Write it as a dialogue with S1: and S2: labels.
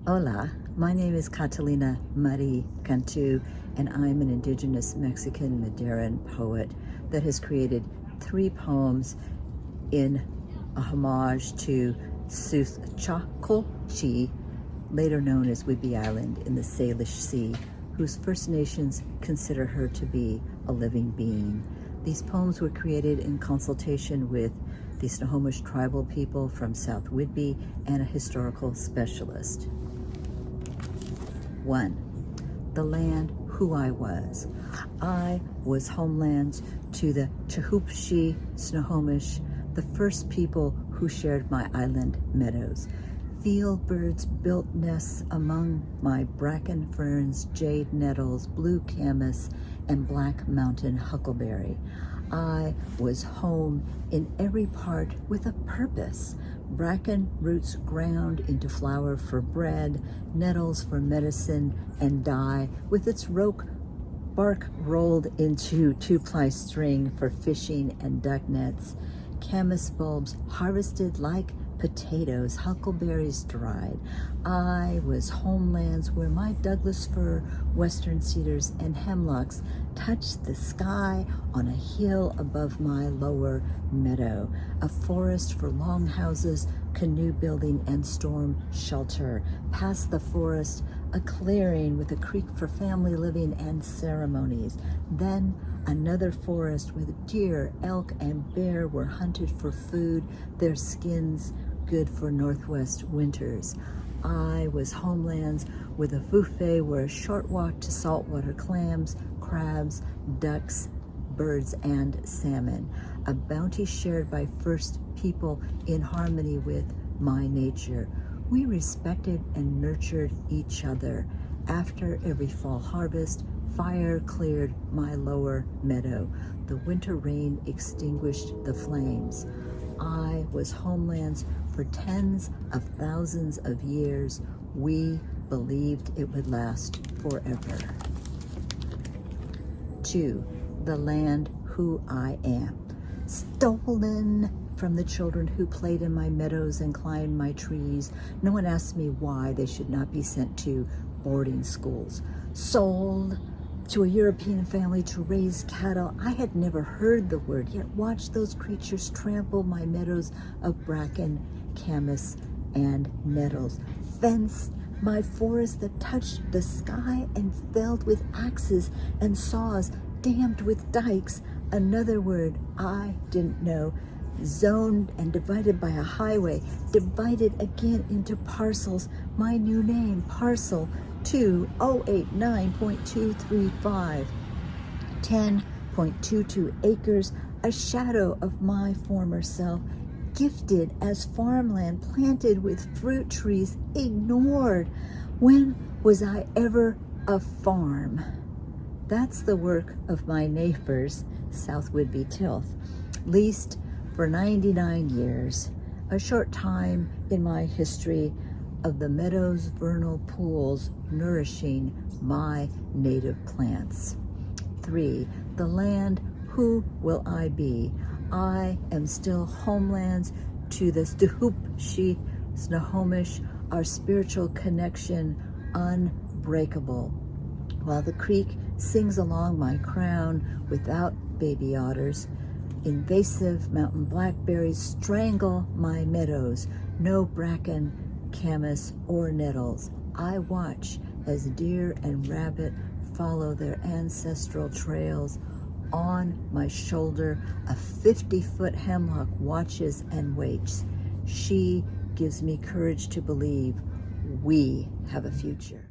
S1: Hola, my name is Catalina Marie Cantú, and I'm an indigenous Mexican Madeiran poet that has created 3 poems in a homage to Chi, later known as Whidbey Island in the Salish Sea, whose First Nations consider her to be a living being. These poems were created in consultation with the Snohomish tribal people from South Whidbey and a historical specialist. 1. The land who I was. I was homelands to the Tehuopshi Snohomish, the first people who shared my island meadows. Field birds built nests among my bracken ferns, jade nettles, blue camas, and black mountain huckleberry. I was home in every part with a purpose. Bracken roots ground into flour for bread, nettles for medicine and dye, with its bark rolled into 2-ply string for fishing and duck nets, camas bulbs harvested like potatoes, huckleberries dried. I was homelands where my Douglas fir, western cedars, and hemlocks touched the sky on a hill above my lower meadow, a forest for longhouses, canoe building, and storm shelter. Past the forest, a clearing with a creek for family living and ceremonies. Then another forest where the deer, elk, and bear were hunted for food, their skins good for Northwest winters. I was homelands with a buffet where a short walk to saltwater clams, crabs, ducks, birds, and salmon. A bounty shared by first people in harmony with my nature. We respected and nurtured each other. After every fall harvest, fire cleared my lower meadow. The winter rain extinguished the flames. I was homelands for tens of thousands of years. We believed it would last forever. 2. The land who I am. Stolen from the children who played in my meadows and climbed my trees. No one asked me why they should not be sent to boarding schools. Sold to a European family to raise cattle. I had never heard the word, yet watched those creatures trample my meadows of bracken, camas, and nettles. Fenced my forest that touched the sky and felled with axes and saws, dammed with dikes. Another word I didn't know. Zoned and divided by a highway, divided again into parcels. My new name, parcel 2089.235, 10.22 acres, a shadow of my former self, gifted as farmland, planted with fruit trees, ignored. When was I ever a farm? That's the work of my neighbors, South Whidbey Tilth, leased for 99 years, a short time in my history of the meadow's vernal pools nourishing my native plants. 3. The land who will I be? I am still homelands to the Tehuopshi Snohomish, our spiritual connection unbreakable. While the creek sings along my crown without baby otters, invasive mountain blackberries strangle my meadows. No bracken, camas, or nettles. I watch as deer and rabbit follow their ancestral trails. On my shoulder, a 50-foot hemlock watches and waits. She gives me courage to believe we have a future.